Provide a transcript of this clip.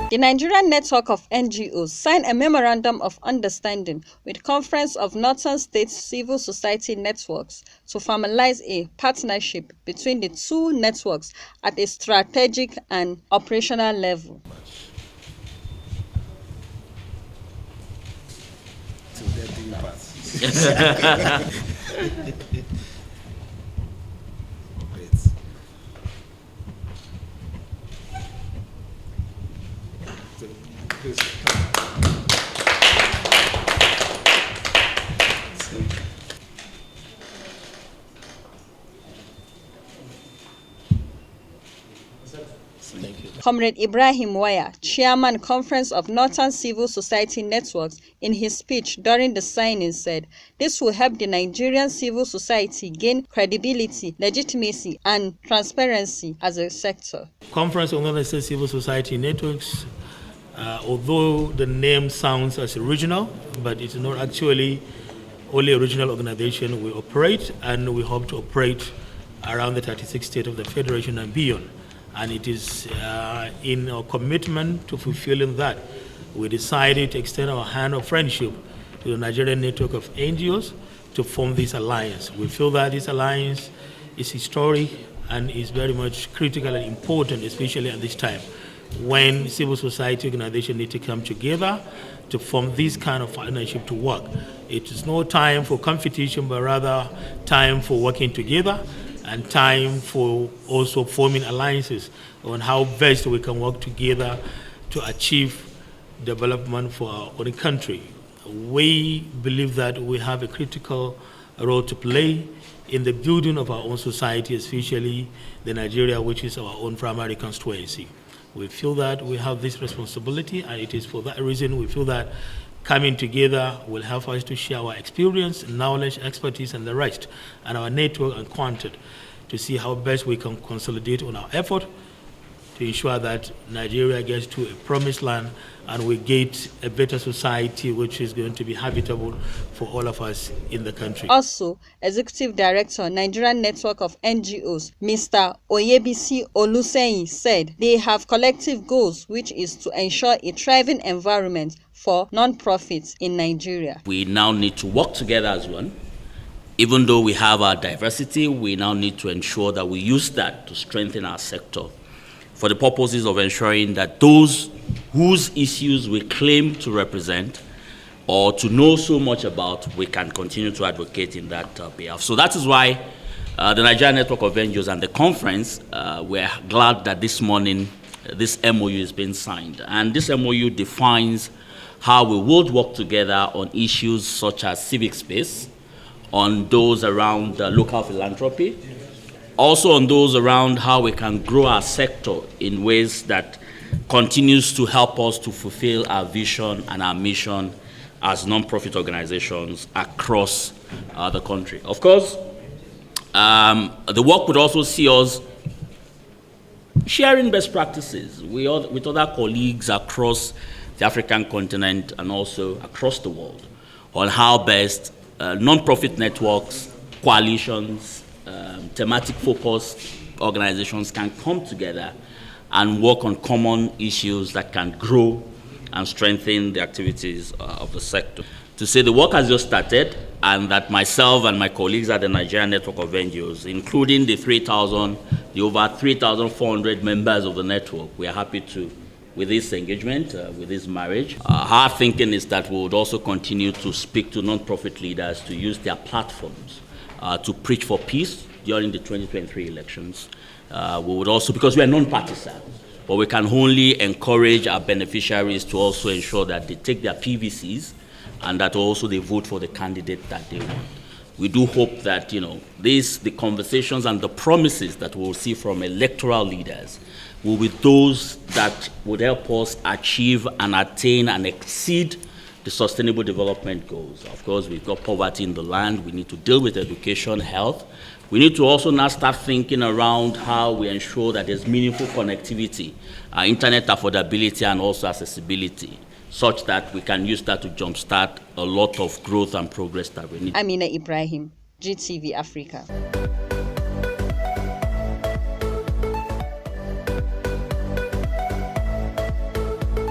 The Nigerian network of NGOs signed a memorandum of understanding with Conference of Northern States Civil Society Networks to formalize a partnership between the two networks at a strategic and operational level. Comrade Ibrahim Waya, Chairman Conference of Northern Civil Society Networks, in his speech during the signing said, this will help the Nigerian civil society gain credibility, legitimacy, and transparency as a sector. Conference of Northern State Civil Society Networks, although the name sounds as original, but it's not actually only a regional organization. We operate, and we hope to operate around the 36 states of the Federation and beyond. And it is in our commitment to fulfilling that, we decided to extend our hand of friendship to the Nigerian network of NGOs to form this alliance. We feel that this alliance is historic and is very much critical and important, especially at this time, when civil society organizations need to come together to form this kind of partnership to work. It is no time for competition, but rather time for working together and time for also forming alliances on how best we can work together to achieve development for our own country. We believe that we have a critical role to play in the building of our own society, especially the Nigeria, which is our own primary constituency. We feel that we have this responsibility, and it is for that reason we feel that coming together will help us to share our experience, knowledge, expertise, and the rest, and our network and content to see how best we can consolidate on our effort to ensure that Nigeria gets to a promised land and we get a better society which is going to be habitable for all of us in the country. Also, Executive Director, Nigerian Network of NGOs, Mr. Oyebisi Oluseyin, said they have collective goals, which is to ensure a thriving environment for non-profits in Nigeria. We now need to work together as one. Even though we have our diversity, we now need to ensure that we use that to strengthen our sector for the purposes of ensuring that those whose issues we claim to represent or to know so much about, we can continue to advocate in that behalf. So that is why the Nigerian Network of NGOs and the conference, we're glad that this morning this MOU is being signed. And this MOU defines how we would work together on issues such as civic space, on those around local philanthropy, also on those around how we can grow our sector in ways that continues to help us to fulfill our vision and our mission as non-profit organizations across the country. Of course, the work would also see us sharing best practices with other colleagues across the African continent and also across the world on how best non-profit networks, coalitions, thematic focused organizations can come together and work on common issues that can grow and strengthen the activities of the sector. To say the work has just started, and that myself and my colleagues at the Nigerian Network of NGOs, including the over 3,400 members of the network, we are happy to, with this engagement, with this marriage. Our thinking is that we would also continue to speak to non-profit leaders to use their platforms to preach for peace during the 2023 elections. We would also, because we are non-partisan, but we can only encourage our beneficiaries to also ensure that they take their PVCs and that also they vote for the candidate that they want. We do hope that, the conversations and the promises that we'll see from electoral leaders will be those that would help us achieve and attain and exceed the sustainable development goals. Of course, we've got poverty in the land. We need to deal with education, health. We need to also now start thinking around how we ensure that there's meaningful connectivity, internet affordability, and also accessibility, such that we can use that to jumpstart a lot of growth and progress that we need. Amina Ibrahim, GTV Africa.